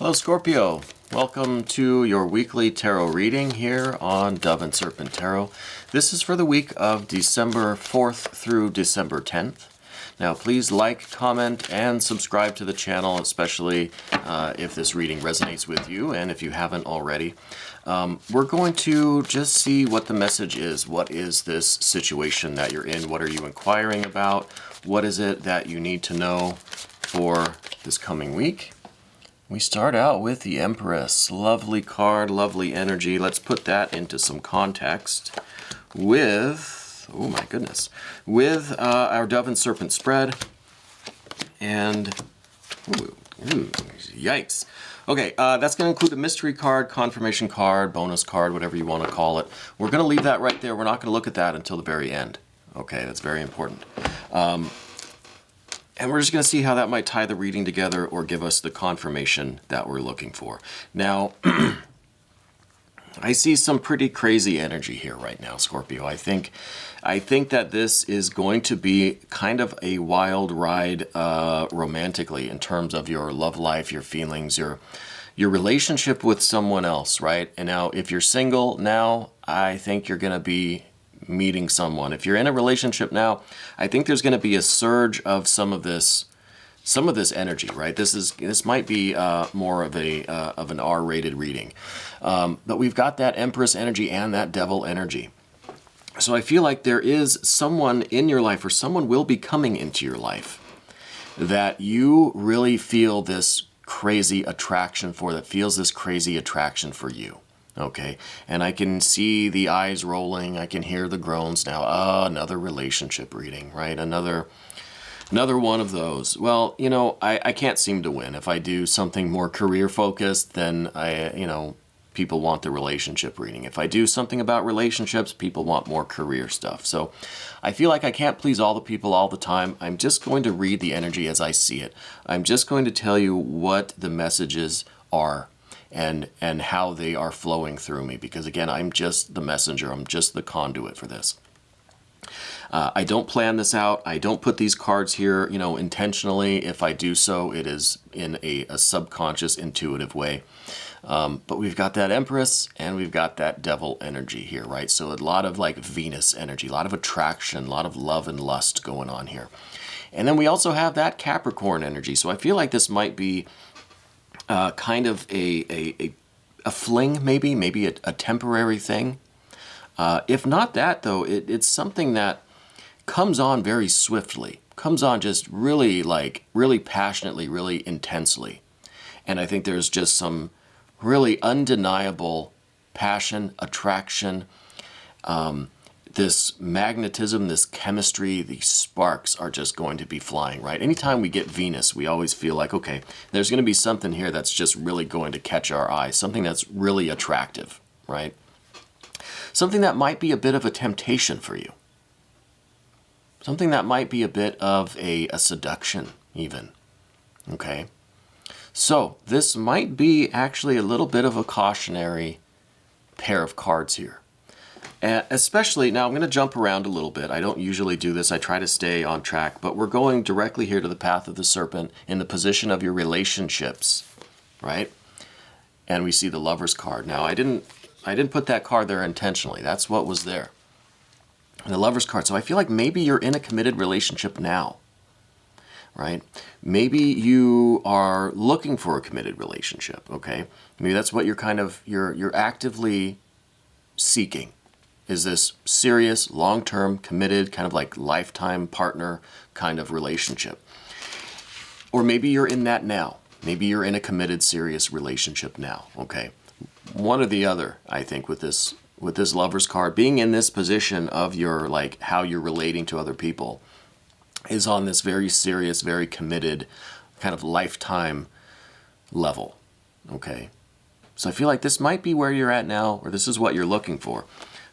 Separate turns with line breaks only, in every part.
Hello Scorpio, welcome to your weekly tarot reading here on Dove and Serpent Tarot. This is for the week of December 4th through December 10th. Now please like, comment, and subscribe to the channel, especially if this reading resonates with you and if you haven't already. We're going to just see what the message is. What is this situation that you're in? What are you inquiring about? What is it that you need to know for this coming week? We start out with the Empress. Lovely card, lovely energy. Let's put that into some context with, oh my goodness, with our Dove and Serpent spread. And, yikes. Okay, that's going to include a mystery card, confirmation card, bonus card, whatever you want to call it. We're going to leave that right there. We're not going to look at that until the very end. Okay, that's very important. And we're just going to see how that might tie the reading together or give us the confirmation that we're looking for. Now, I see some pretty crazy energy here right now, Scorpio. I think that this is going to be kind of a wild ride romantically in terms of your love life, your feelings, your relationship with someone else, right? And now, if you're single now, I think you're going to be meeting someone. If you're in a relationship now, I think there's going to be a surge of some of this energy, right? This might be more of an R-rated reading, but we've got that Empress energy and that Devil energy. So I feel like there is someone in your life, or someone will be coming into your life, that you really feel this crazy attraction for, that feels this crazy attraction for you. Okay, and I can see the eyes rolling, I can hear the groans now. Another relationship reading, right? Another one of those. Well, you know, I can't seem to win. If I do something more career focused, then people want the relationship reading. If I do something about relationships, people want more career stuff. So I feel like I can't please all the people all the time. I'm just going to read the energy as I see it. I'm just going to tell you what the messages are and how they are flowing through me, because again, I'm just the messenger. I'm just the conduit for this. I don't plan this out. I don't put these cards here, intentionally. If I do so, it is in a subconscious, intuitive way. But we've got that Empress and we've got that Devil energy here, right? So a lot of like Venus energy, a lot of attraction, a lot of love and lust going on here. And then we also have that Capricorn energy. So I feel like this might be kind of a fling, maybe a temporary thing. If not that, though, it's something that comes on very swiftly, comes on just really passionately, really intensely. And I think there's just some really undeniable passion, attraction, this magnetism, this chemistry, these sparks are just going to be flying, right? Anytime we get Venus, we always feel like, okay, there's going to be something here that's just really going to catch our eye, something that's really attractive, right? Something that might be a bit of a temptation for you. Something that might be a bit of a seduction, even, okay? So this might be actually a little bit of a cautionary pair of cards here. Especially, now I'm going to jump around a little bit. I don't usually do this. I try to stay on track, but we're going directly here to the path of the Serpent in the position of your relationships, right? And we see the Lover's card. Now, I didn't put that card there intentionally. That's what was there. And the Lover's card. So I feel like maybe you're in a committed relationship now, right? Maybe you are looking for a committed relationship, okay? Maybe that's what you're actively seeking. Is this serious, long-term, committed, kind of like lifetime partner kind of relationship? Or maybe you're in that now. Maybe you're in a committed, serious relationship now, okay? One or the other, I think, with this Lover's card, being in this position of your, how you're relating to other people is on this very serious, very committed, kind of lifetime level, okay? So I feel like this might be where you're at now, or this is what you're looking for.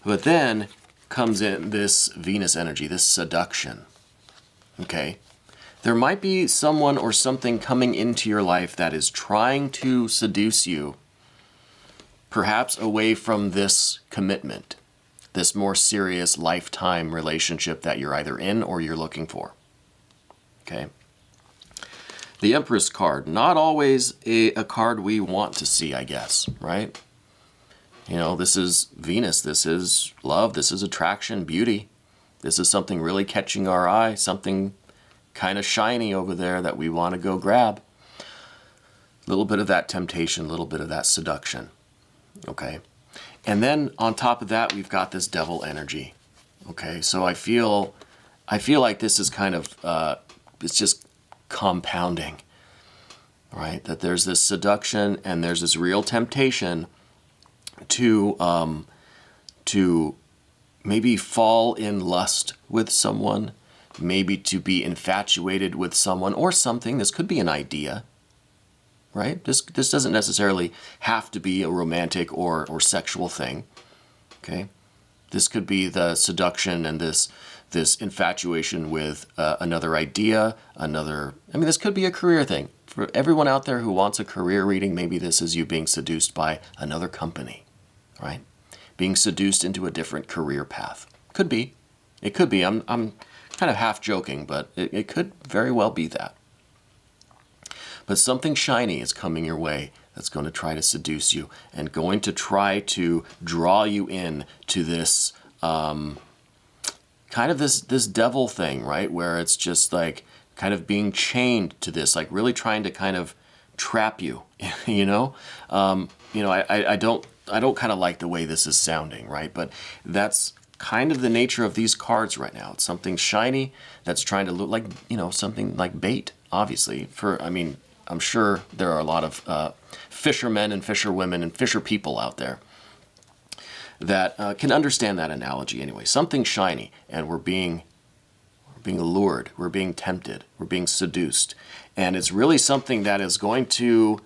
But then comes in this Venus energy, this seduction, okay? There might be someone or something coming into your life that is trying to seduce you, perhaps away from this commitment, this more serious lifetime relationship that you're either in or you're looking for, okay? The Empress card, not always a card we want to see, I guess, right? You know, this is Venus, this is love, this is attraction, beauty. This is something really catching our eye, something kind of shiny over there that we want to go grab. A little bit of that temptation, a little bit of that seduction, okay? And then on top of that, we've got this devil energy, okay? So I feel like this is kind of, it's just compounding, right? That there's this seduction and there's this real temptation to maybe fall in lust with someone, maybe to be infatuated with someone or something. This could be an idea, right? This doesn't necessarily have to be a romantic or sexual thing, okay? This could be the seduction and this infatuation with another idea, this could be a career thing. For everyone out there who wants a career reading, maybe this is you being seduced by another company, right? Being seduced into a different career path. Could be. It could be. I'm kind of half joking, but it could very well be that. But something shiny is coming your way that's going to try to seduce you and going to try to draw you in to this kind of this devil thing, right? Where it's just like kind of being chained to this, like really trying to kind of trap you, you know? I don't kind of like the way this is sounding, right? But that's kind of the nature of these cards right now. It's something shiny that's trying to look like, something like bait, obviously. I'm sure there are a lot of fishermen and fisherwomen and fisher people out there that can understand that analogy anyway. Something shiny, and we're being allured, we're being tempted, we're being seduced. And it's really something that is going to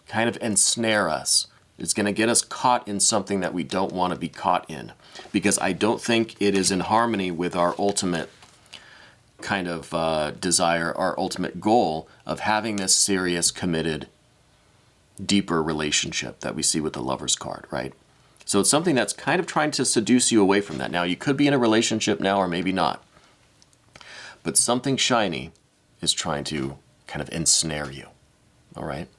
kind of ensnare us. It's going to get us caught in something that we don't want to be caught in, because I don't think it is in harmony with our ultimate kind of desire, our ultimate goal of having this serious, committed, deeper relationship that we see with the Lover's card, right? So it's something that's kind of trying to seduce you away from that. Now, you could be in a relationship now or maybe not, but something shiny is trying to kind of ensnare you, all right?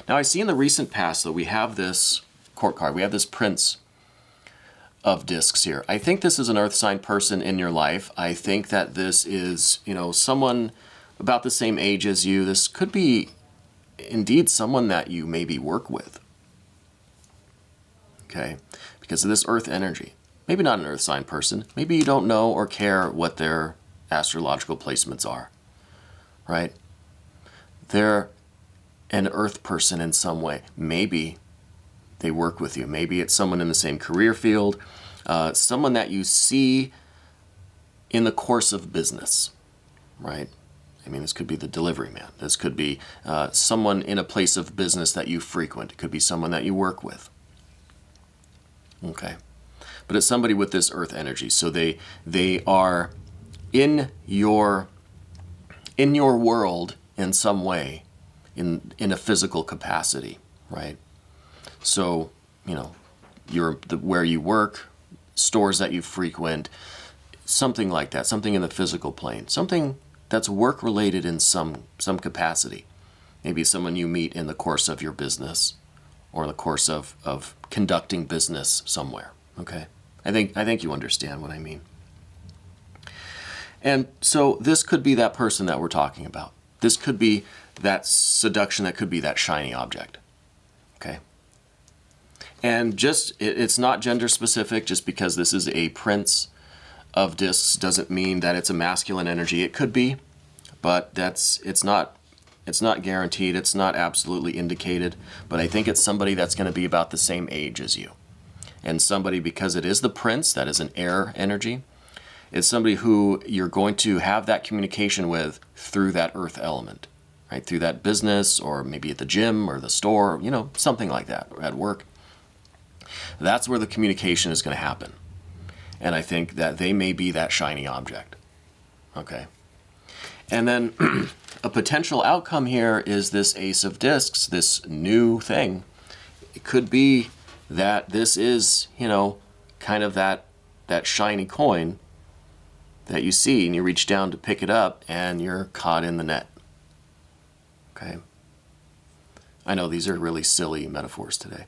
Now, I see in the recent past that we have this court card. We have this Prince of Discs here. I think this is an earth sign person in your life. I think that this is, someone about the same age as you. This could be indeed someone that you maybe work with, okay? Because of this earth energy. Maybe not an earth sign person. Maybe you don't know or care what their astrological placements are, right? They're an earth person in some way. Maybe they work with you. Maybe it's someone in the same career field, someone that you see in the course of business, right? This could be the delivery man. This could be someone in a place of business that you frequent. It could be someone that you work with. Okay. But it's somebody with this earth energy. So they are in your world in some way, in a physical capacity, right? So, where you work, stores that you frequent, something like that, something in the physical plane, something that's work-related in some capacity. Maybe someone you meet in the course of your business or in the course of conducting business somewhere, okay? I think you understand what I mean. And so this could be that person that we're talking about. This could be that seduction, that could be that shiny object, okay? And it's not gender specific. Just because this is a Prince of Discs doesn't mean that it's a masculine energy. It could be, but it's not guaranteed. It's not absolutely indicated. But I think it's somebody that's going to be about the same age as you. And somebody, because it is the Prince, that is an air energy, it's somebody who you're going to have that communication with through that earth element, right? Through that business, or maybe at the gym or the store, something like that, or at work. That's where the communication is going to happen. And I think that they may be that shiny object. Okay. And then a potential outcome here is this Ace of Discs, this new thing. It could be that this is, kind of that shiny coin that you see and you reach down to pick it up and you're caught in the net. Okay? I know these are really silly metaphors today.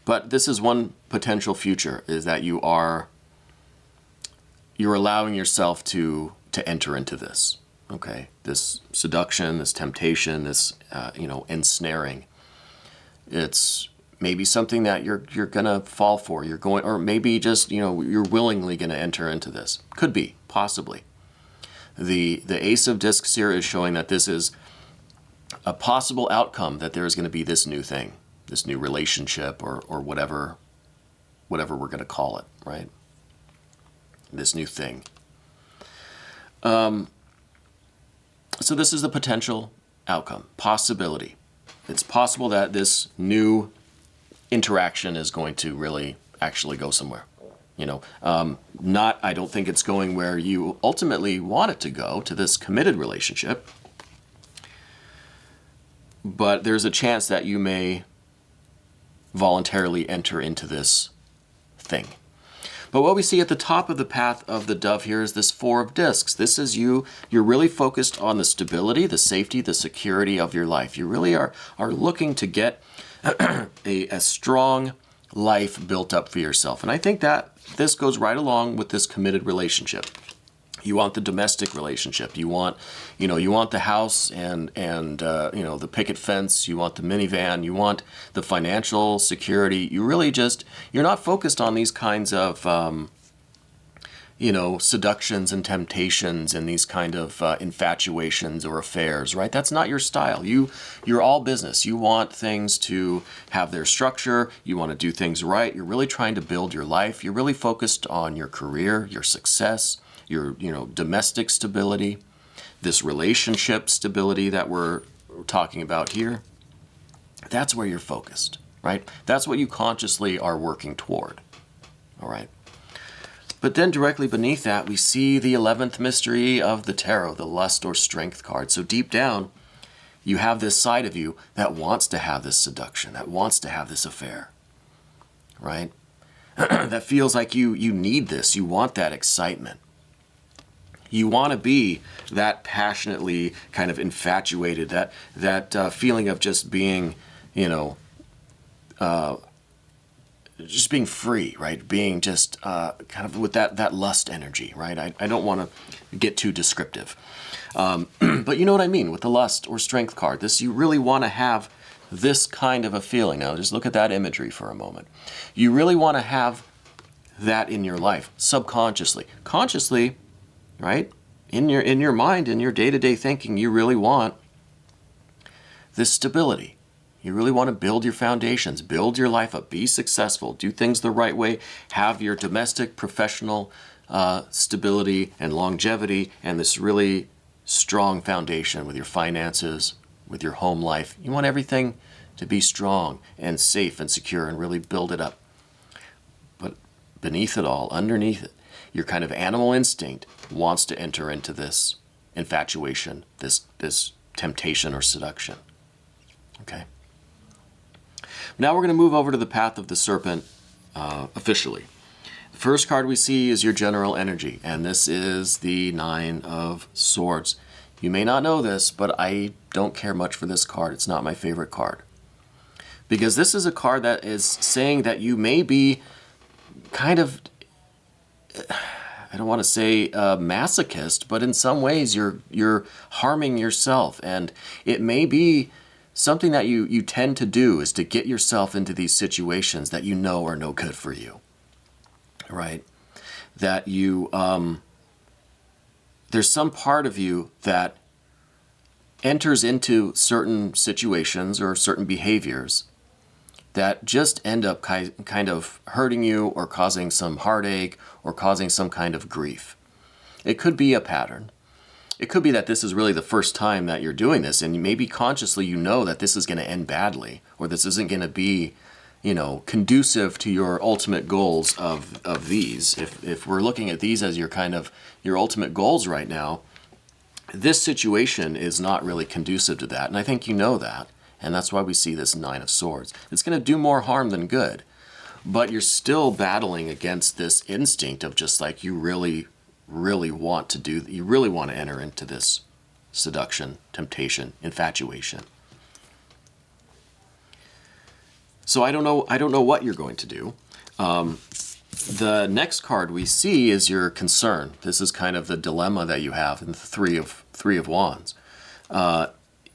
But this is one potential future, is that you're allowing yourself to enter into this. Okay? This seduction, this temptation, this ensnaring. It's maybe something that you're gonna fall for. You're going, or maybe just you're willingly gonna enter into this. Could be, possibly. The Ace of Discs here is showing that this is a possible outcome, that there is going to be this new thing, this new relationship, or whatever we're going to call it, right? This new thing. So this is the potential outcome, possibility. It's possible that this new interaction is going to really actually go somewhere. I don't think it's going where you ultimately want it to go, to this committed relationship. But there's a chance that you may voluntarily enter into this thing. But what we see at the top of the path of the dove here is this Four of Discs. This is you're really focused on the stability, the safety, the security of your life. You really are looking to get a strong life built up for yourself. And I think that this goes right along with this committed relationship. You want the domestic relationship. You want the house and the picket fence. You want the minivan. You want the financial security. You're not focused on these kinds of seductions and temptations and these kind of infatuations or affairs, right? That's not your style. You're all business. You want things to have their structure. You want to do things right. You're really trying to build your life. You're really focused on your career, your success, your domestic stability, this relationship stability that we're talking about here. That's where you're focused, right? That's what you consciously are working toward, all right? But then directly beneath that, we see the 11th mystery of the tarot, the lust or strength card. So deep down, you have this side of you that wants to have this seduction, that wants to have this affair, right? That feels like you need this. You want that excitement. You want to be that passionately kind of infatuated, that feeling of just being, just being free, right? Being just kind of with that lust energy, right? I don't want to get too descriptive. But you know what I mean with the lust or strength card. You really want to have this kind of a feeling. Now, just look at that imagery for a moment. You really want to have that in your life, subconsciously. Consciously, right? In your mind, in your day-to-day thinking, you really want this stability. You really want to build your foundations, build your life up, be successful, do things the right way, have your domestic, professional stability and longevity, and this really strong foundation with your finances, with your home life. You want everything to be strong and safe and secure and really build it up. But beneath it all, underneath it, your kind of animal instinct wants to enter into this infatuation, this temptation or seduction. Okay? Now we're going to move over to the path of the serpent officially. The first card we see is your general energy, and this is the Nine of Swords. You may not know this, but I don't care much for this card. It's not my favorite card. Because this is a card that is saying that you may be kind of, I don't want to say masochist, but in some ways you're harming yourself, and it may be something that you tend to do is to get yourself into these situations that you know are no good for you, right? That you, there's some part of you that enters into certain situations or certain behaviors that just end up kind of hurting you or causing some heartache or causing some kind of grief. It could be a pattern. It could be that this is really the first time that you're doing this, and maybe consciously you know that this is going to end badly, or this isn't going to be, conducive to your ultimate goals of these. If we're looking at these as your ultimate goals right now, this situation is not really conducive to that, and I think you know that, and that's why we see this Nine of Swords. It's going to do more harm than good, but you're still battling against this instinct of just like you really want to enter into this seduction, temptation, infatuation. So I don't know what you're going to do. The next card we see is your concern. This is kind of the dilemma that you have in the Three of Wands.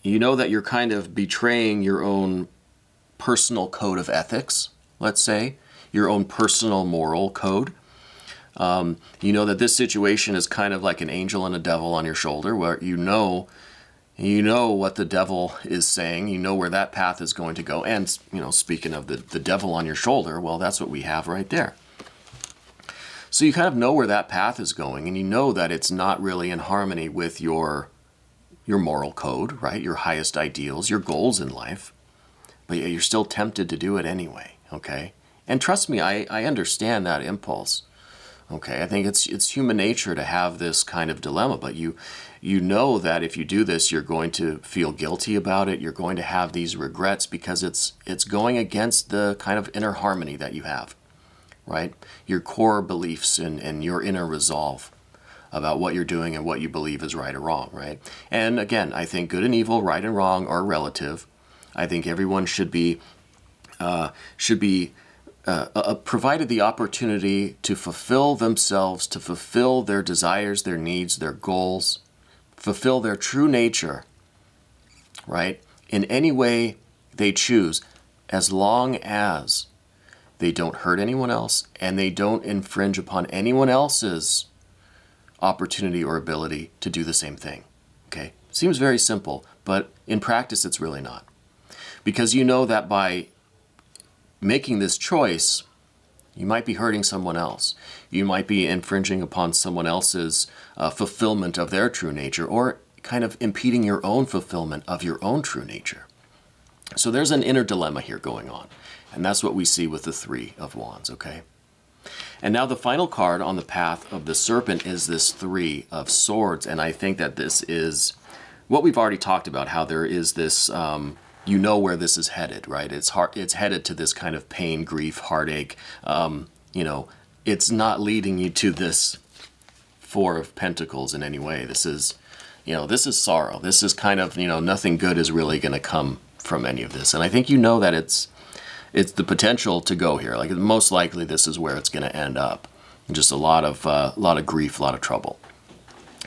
You know that you're kind of betraying your own personal code of ethics, let's say, your own personal moral code. You know that this situation is kind of like an angel and a devil on your shoulder, where you know what the devil is saying, you know where that path is going to go. And, speaking of the devil on your shoulder, well, that's what we have right there. So you kind of know where that path is going, and you know that it's not really in harmony with your moral code, right? Your highest ideals, your goals in life. But you're still tempted to do it anyway, okay? And trust me, I understand that impulse. Okay, I think it's human nature to have this kind of dilemma, but you know that if you do this, you're going to feel guilty about it. You're going to have these regrets because it's going against the kind of inner harmony that you have, right? Your core beliefs and your inner resolve about what you're doing and what you believe is right or wrong, right? And again, I think good and evil, right and wrong are relative. I think everyone should be provided the opportunity to fulfill themselves, to fulfill their desires, their needs, their goals, fulfill their true nature, right? In any way they choose, as long as they don't hurt anyone else and they don't infringe upon anyone else's opportunity or ability to do the same thing, okay? Seems very simple, but in practice it's really not. Because you know that by making this choice, you might be hurting someone else. You might be infringing upon someone else's fulfillment of their true nature, or kind of impeding your own fulfillment of your own true nature. So there's an inner dilemma here going on, and that's what we see with the Three of Wands, okay? And now the final card on the path of the Serpent is this Three of Swords, and I think that this is what we've already talked about, how there is this you know where this is headed, right? It's headed to this kind of pain, grief, heartache. It's not leading you to this Four of Pentacles in any way. This is sorrow. This is kind of, nothing good is really going to come from any of this. And I think that it's the potential to go here. Like, most likely this is where it's going to end up. Just a lot of grief, a lot of trouble.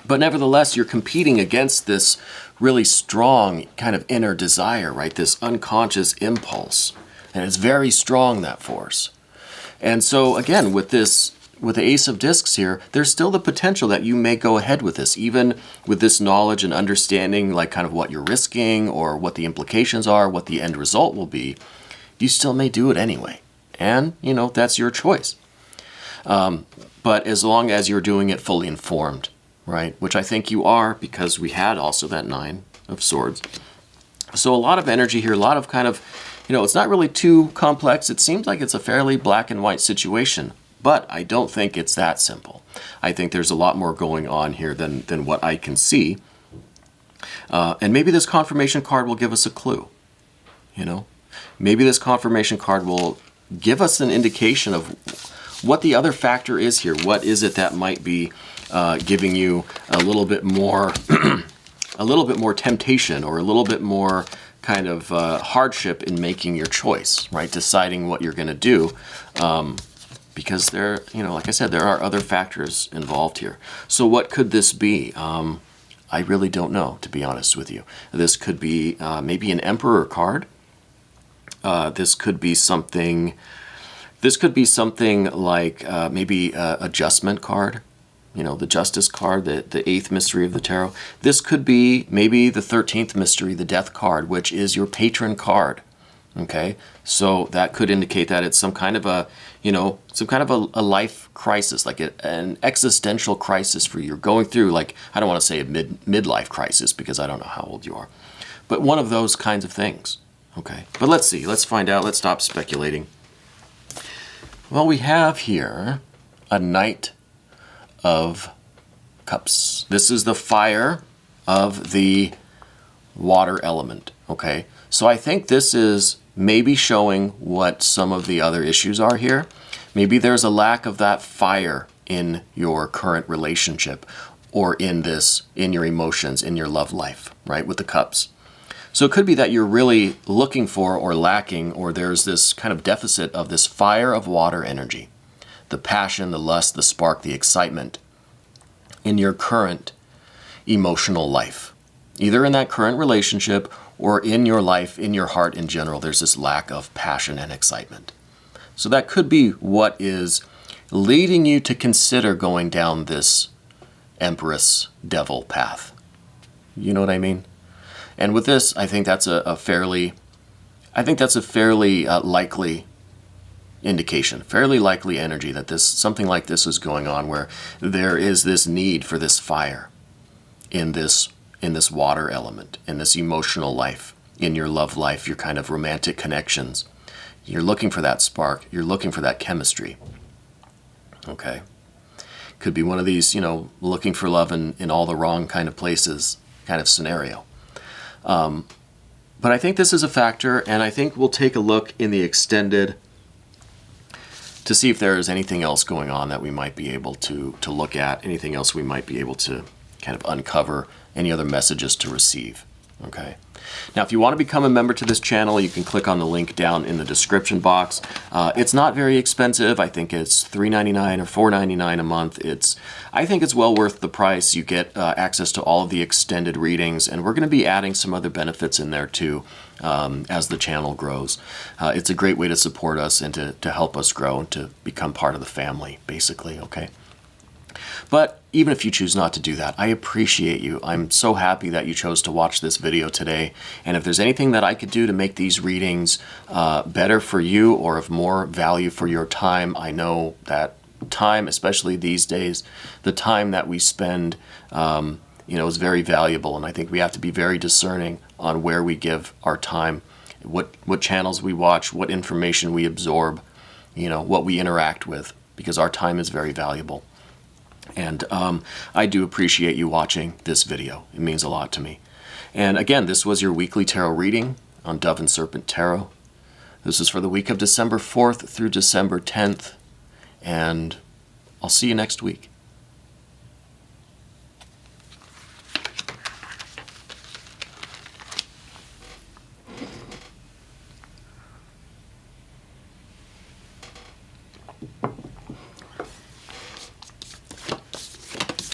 But nevertheless, you're competing against this really strong kind of inner desire, right? This unconscious impulse. And it's very strong, that force. And so again, with the Ace of Discs here, there's still the potential that you may go ahead with this, even with this knowledge and understanding, like kind of what you're risking or what the implications are, what the end result will be. You still may do it anyway. And, that's your choice. But as long as you're doing it fully informed, right? Which I think you are, because we had also that Nine of Swords. So a lot of energy here, a lot of kind of, it's not really too complex. It seems like it's a fairly black and white situation, but I don't think it's that simple. I think there's a lot more going on here than what I can see. And maybe this confirmation card will give us a clue, Maybe this confirmation card will give us an indication of what the other factor is here. What is it that might be giving you a little bit more, temptation, or a little bit more kind of hardship in making your choice, right? Deciding what you're going to do, because like I said, there are other factors involved here. So what could this be? I really don't know, to be honest with you. This could be maybe an Emperor card. This could be something like maybe a Adjustment card. The Justice card, the 8th mystery of the tarot. This could be maybe the 13th mystery, the Death card, which is your patron card. Okay, so that could indicate that it's some kind of a life crisis, like an existential crisis for you. You're going through, like, I don't want to say a midlife crisis because I don't know how old you are, but one of those kinds of things. Okay, but let's see. Let's find out. Let's stop speculating. Well, we have here a Knight of Cups. This is the fire of the water element, okay? So I think this is maybe showing what some of the other issues are here. Maybe there's a lack of that fire in your current relationship, or in your emotions, in your love life, right, with the cups. So it could be that you're really looking for or lacking, or there's this kind of deficit of this fire of water energy, the passion, the lust, the spark, the excitement in your current emotional life. Either in that current relationship or in your life, in your heart in general, there's this lack of passion and excitement. So that could be what is leading you to consider going down this Empress Devil path. You know what I mean? And with this, I think that's a fairly likely indication, fairly likely energy that something like this is going on, where there is this need for this fire in this water element, in this emotional life, in your love life, your kind of romantic connections. You're looking for that spark. You're looking for that chemistry. Okay? Could be one of these, looking for love in all the wrong kind of places kind of scenario. But I think this is a factor, and I think we'll take a look in the extended to see if there is anything else going on that we might be able to look at, anything else we might be able to kind of uncover, any other messages to receive. Okay. Now, if you want to become a member to this channel, you can click on the link down in the description box. It's not very expensive. I think it's $3.99 or $4.99 a month. I think it's well worth the price. You get access to all of the extended readings, and we're going to be adding some other benefits in there too as the channel grows. It's a great way to support us and to help us grow and to become part of the family, basically, okay? But even if you choose not to do that, I appreciate you. I'm so happy that you chose to watch this video today. And if there's anything that I could do to make these readings better for you or of more value for your time, I know that time, especially these days, the time that we spend, is very valuable. And I think we have to be very discerning on where we give our time, what channels we watch, what information we absorb, what we interact with, because our time is very valuable. And I do appreciate you watching this video. It means a lot to me. And again, this was your weekly tarot reading on Dove and Serpent Tarot. This is for the week of December 4th through December 10th. And I'll see you next week.